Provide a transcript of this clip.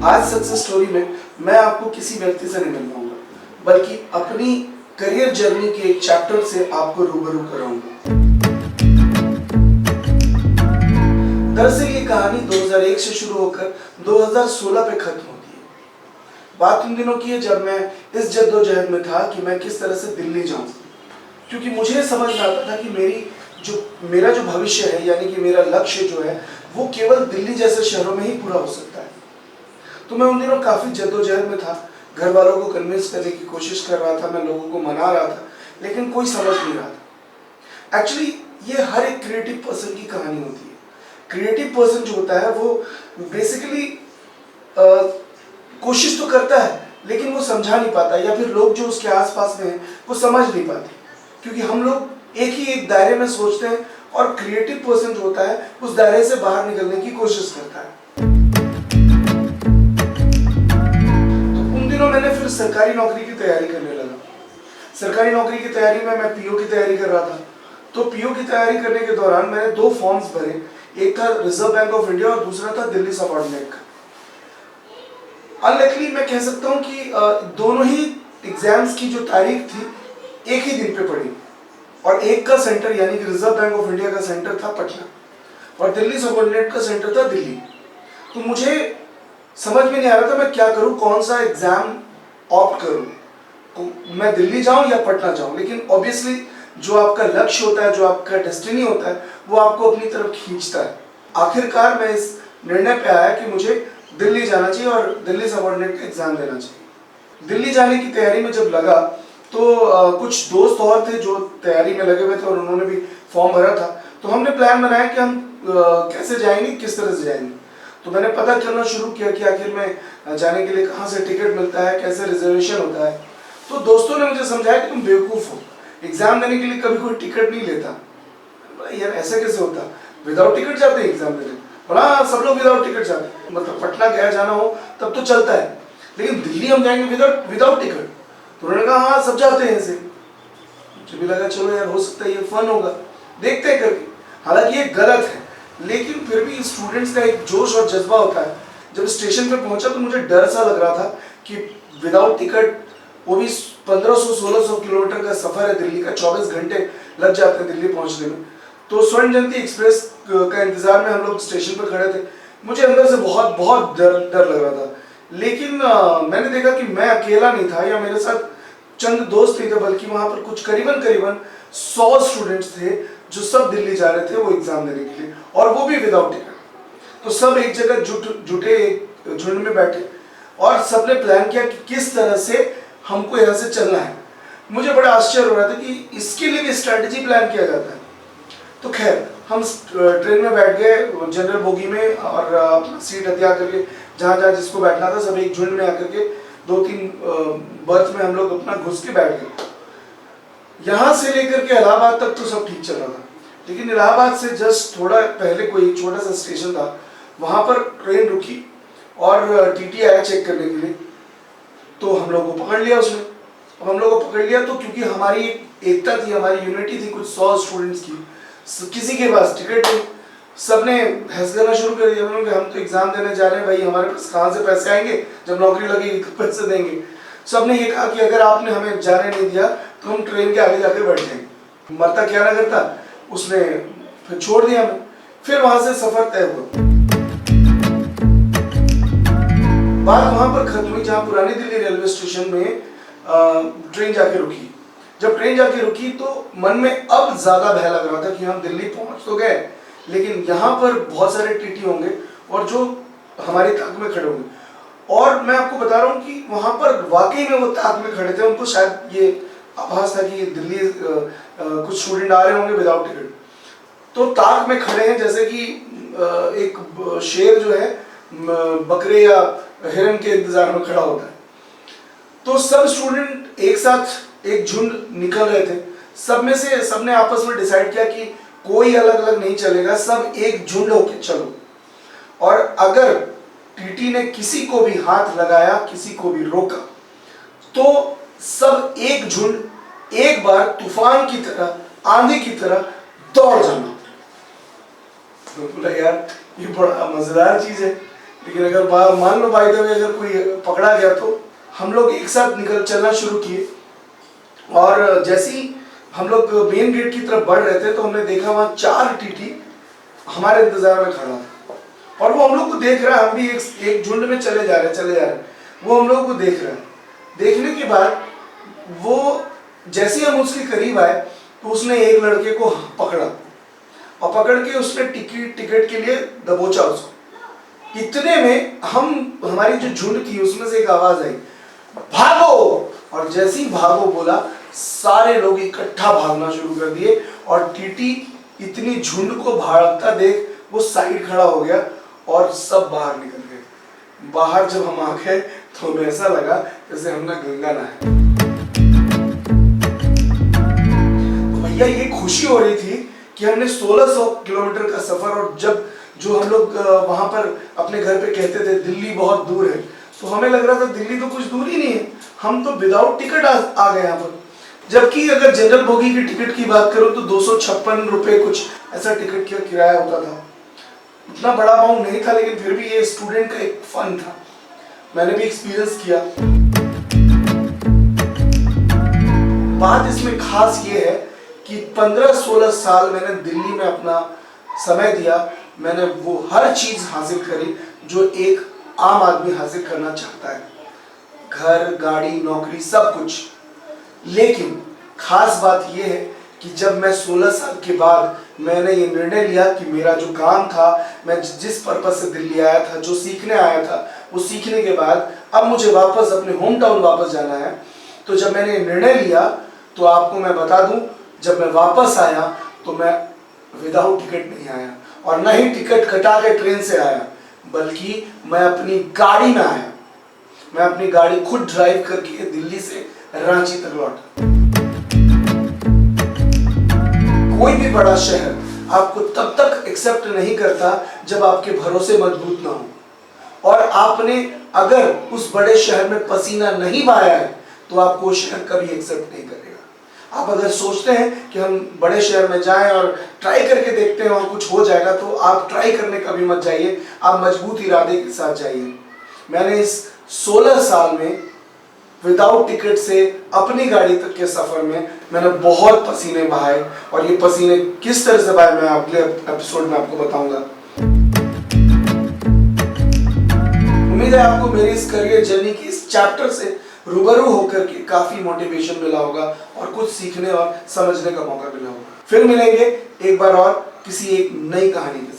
आज success story में मैं आपको किसी व्यक्ति से नहीं मिलवाऊंगा, बल्कि अपनी करियर जर्नी के एक चैप्टर से आपको रूबरू कराऊंगा। दरअसल ये कहानी 2001 से शुरू होकर 2016 पे खत्म होती है। बात उन दिनों की है जब मैं इस जद्दोजहद में था कि मैं किस तरह से दिल्ली जाऊं, क्योंकि मुझे समझ में आता था कि मेरा जो भविष्य है, यानी कि मेरा लक्ष्य जो है, वो केवल दिल्ली जैसे शहरों में ही पूरा हो सकता है। तो मैं उन दिनों काफ़ी जद्दोजहद में था, घर वालों को कन्विंस करने की कोशिश कर रहा था, मैं लोगों को मना रहा था, लेकिन कोई समझ नहीं रहा था। एक्चुअली ये हर एक क्रिएटिव पर्सन की कहानी होती है। क्रिएटिव पर्सन जो होता है वो बेसिकली कोशिश तो करता है, लेकिन वो समझा नहीं पाता, या फिर लोग जो उसके आसपास में हैं वो समझ नहीं पाते, क्योंकि हम लोग एक दायरे में सोचते हैं और क्रिएटिव पर्सन जो होता है उस दायरे से बाहर निकलने की कोशिश करता है। तो उन दिनों मैंने फिर सरकारी नौकरी की तैयारी करने लगा। सरकारी नौकरी की तैयारी में मैं पीओ की तैयारी कर रहा था। तो पीओ की तैयारी करने के दौरान मैंने 2 फॉर्म्स भरे, एक था रिजर्व बैंक ऑफ इंडिया और दूसरा था दिल्ली सबऑर्डिनेट का। अनलैकली मैं कह सकता हूँ कि दोनों ही एग्जाम्स की जो तारीख थी एक ही दिन पे पड़ी, और एक का सेंटर यानी कि रिजर्व बैंक ऑफ इंडिया का सेंटर था पटना और दिल्ली सबऑर्डिनेट का सेंटर था दिल्ली। तो मुझे समझ में नहीं आ रहा था मैं क्या करूं, कौन सा एग्जाम ऑप्ट करूं, मैं दिल्ली जाऊं या पटना जाऊं। लेकिन ऑब्वियसली जो आपका लक्ष्य होता है, जो आपका डेस्टिनी होता है, वो आपको अपनी तरफ खींचता है। आखिरकार मैं इस निर्णय पे आया कि मुझे दिल्ली जाना चाहिए और दिल्ली सबऑर्डिनेट का एग्जाम देना चाहिए। दिल्ली जाने की तैयारी में जब लगा तो कुछ दोस्त और थे जो तैयारी में लगे हुए थे और उन्होंने भी फॉर्म भरा था। तो हमने प्लान बनाया कि हम कैसे जाएंगे, किस तरह से जाएंगे। तो मैंने पता करना शुरू किया कि आखिर में जाने के लिए कहाँ से टिकट मिलता है, कैसे रिजर्वेशन होता है। तो दोस्तों ने मुझे समझाया कि तुम बेवकूफ़ हो, एग्जाम देने के लिए कभी कोई टिकट नहीं लेता। यार ऐसा कैसे होता, विदाउट टिकट जाते हैं एग्जाम देने? बोला सब लोग विदाउट टिकट जाते हैं, मतलब पटना गया जाना हो तब तो चलता है, लेकिन दिल्ली हम जाएंगे विदाउट टिकट? तो उन्होंने कहा हाँ सब जाते हैं ऐसे। मुझे भी लगा चलो यार हो सकता है ये फन होगा, देखते हैं करके। हालांकि ये गलत है, लेकिन फिर भी स्टूडेंट्स का एक जोश और जज्बा होता है। जब स्टेशन पे पहुंचा तो मुझे डर सा लग रहा था कि विदाउट टिकट, वो भी 1500-1600 किलोमीटर का सफर है दिल्ली का, 24 घंटे लग जाते हैं दिल्ली पहुंचने में। तो स्वर्ण जयंती एक्सप्रेस का इंतजार में हम लोग स्टेशन पर खड़े थे। मुझे अंदर से बहुत बहुत डर लग रहा था, लेकिन मैंने देखा कि मैं अकेला नहीं था, या मेरे साथ चंद दोस्त नहीं थे, बल्कि वहाँ पर कुछ करीबन 100 स्टूडेंट्स थे जो सब दिल्ली जा रहे थे वो एग्जाम देने के लिए, और वो भी विदाउट टिकट। तो सब एक जगह जुटे एक झुंड में बैठे और सबने प्लान किया कि किस तरह से हमको यहाँ से चलना है। मुझे बड़ा आश्चर्य हो रहा था कि इसके लिए भी स्ट्रैटेजी प्लान किया जाता है। तो खैर हम ट्रेन में बैठ गए जनरल बोगी में, और अपना सीट हथियार करके जहाँ जहाँ जिसको बैठना था सब एक झुंड में आकर के 2-3 बर्थ में हम लोग अपना घुस के बैठ गए। यहाँ से लेकर के इलाहाबाद तक तो सब ठीक चल रहा था, लेकिन इलाहाबाद से जस्ट थोड़ा पहले कोई एक छोटा सा स्टेशन था, वहाँ पर ट्रेन रुकी और टीटी आया चेक करने के लिए। तो हम लोग को पकड़ लिया उसने। अब हम लोग को पकड़ लिया तो क्योंकि हमारी एकता थी, हमारी यूनिटी थी कुछ 100 स्टूडेंट्स की, किसी के पास टिकट नहीं, सबने हंस करना शुरू कर दिया। उन्होंने हम तो एग्जाम देने जा रहे हैं भाई, हमारे पास कहाँ से पैसे आएंगे, जब नौकरी लगेगी तो पैसे देंगे। सबने ये कहा कि अगर आपने हमें जाने नहीं दिया तो हम ट्रेन के आगे जाकर बैठ जाएंगे। मरता क्या ना करता, उसने फिर छोड़ दिया हमें। फिर वहां से सफर तय हुआ। बात वहां पर खत्म हुई जहाँ पुरानी दिल्ली रेलवे स्टेशन में ट्रेन जाके रुकी। जब ट्रेन जाके रुकी तो मन में अब ज्यादा भय लग रहा था कि हम दिल्ली पहुंच तो गए, लेकिन यहाँ पर बहुत सारे टीटी होंगे और जो हमारी ताक में खड़े होंगे। और मैं आपको बता रहा हूँ कि वहाँ पर वाकई में वो ताक में खड़े थे। उनको शायद ये आभास था कि दिल्ली कुछ स्टूडेंट आ रहे होंगे विदाउट टिकट। तो ताक में खड़े हैं जैसे कि एक शेर जो है बकरे या हिरन के इंतजार में खड़ा होता है। तो सब स्टूडेंट एक साथ एक झुंड निकल रहे थे। सबने आपस में डिसाइड किया कि कोई अलग अलग नहीं चलेगा, सब एक झुंड होके चलो। और अगर टीटी ने किसी को भी हाथ लगाया, किसी को भी रोका, तो सब एक झुंड एक बार तूफान की तरह, आंधी की तरह दौड़ जाना। तो बोला यार ये बड़ा मजेदार चीज है, लेकिन अगर मान लो बाय द वे अगर कोई पकड़ा गया तो हम लोग एक साथ निकल चलना शुरू किए। और जैसे ही हम लोग मेन गेट की तरफ बढ़ रहे थे तो हमने देखा वहाँ 4 टीटी हमारे इंतजार में खड़ा था और वो हम लोग को देख रहा है। हम भी एक झुंड में चले जा रहे हैं। वो हम लोग को देख रहा है। देखने के बाद वो जैसे ही हम उसके करीब आए तो उसने एक लड़के को पकड़ा और पकड़ के उसने टिकट के लिए दबोचा उसको। इतने में हमारी जो झुंड थी उसमें से एक आवाज आई, भागो। और जैसे ही भागो बोला, सारे लोग इकट्ठा भागना शुरू कर दिए और टीटी इतनी झुंड को भागता देख वो साइड खड़ा हो गया और सब बाहर निकल गए। बाहर जब हम आ गए तो हमें ऐसा लगा जैसे हमने गंगा नहाया। तो भैया ये खुशी हो रही थी कि हमने 1600 किलोमीटर का सफर, और जब जो हम लोग वहां पर अपने घर पे कहते थे दिल्ली बहुत दूर है, तो हमें लग रहा था दिल्ली तो कुछ दूर ही नहीं है, हम तो विदाउट टिकट आ गए यहाँ पर। जबकि अगर जनरल बोगी की टिकट की बात करो तो 256 रुपए कुछ ऐसा टिकट का किराया होता था। उतना बड़ा अमाउंट नहीं था, लेकिन फिर भी ये स्टूडेंट का एक फन था, मैंने भी एक्सपीरियंस किया। बात इसमें खास ये है कि 15-16 साल मैंने दिल्ली में अपना समय दिया। मैंने वो हर चीज हासिल करी जो एक आम आदमी हासिल करना चाहता है, घर, गाड़ी, नौकरी, सब कुछ। लेकिन खास बात यह है कि जब मैं 16 साल के बाद मैंने ये निर्णय लिया कि मेरा जो काम था, मैं जिस पर्पस से दिल्ली आया था, जो सीखने आया था, वो सीखने के बाद अब मुझे वापस अपने होम टाउन वापस जाना है। तो जब मैंने निर्णय लिया तो आपको मैं बता दूं, जब मैं वापस आया तो मैं विदाउट टिकट नहीं आया और न ही टिकट कटा के ट्रेन से आया, बल्कि मैं अपनी गाड़ी में आया। मैं अपनी गाड़ी खुद ड्राइव करके दिल्ली से रांची तक लौटा। कोई भी बड़ा शहर आपको तब तक एक्सेप्ट नहीं करता जब आपके भरोसे मजबूत ना हो, और आपने अगर उस बड़े शहर में पसीना नहीं बहाया है तो आपको वो शहर कभी एक्सेप्ट नहीं करेगा। आप अगर सोचते हैं कि हम बड़े शहर में जाएं और ट्राई करके देखते हैं और कुछ हो जाएगा, तो आप ट्राई करने कभी मत जाइए, आप मजबूत इरादे के साथ जाइए। मैंने इस 16 साल में विदाउट टिकट से अपनी गाड़ी तक के सफर में मैंने बहुत पसीने बहाए, और ये पसीने किस तरह से बहाए मैं अगले एपिसोड में आपको बताऊंगा। उम्मीद है आपको मेरी इस करियर जर्नी की इस चैप्टर से रूबरू होकर के काफी मोटिवेशन मिला होगा और कुछ सीखने और समझने का मौका मिला होगा। फिर मिलेंगे एक बार और किसी एक नई कहानी के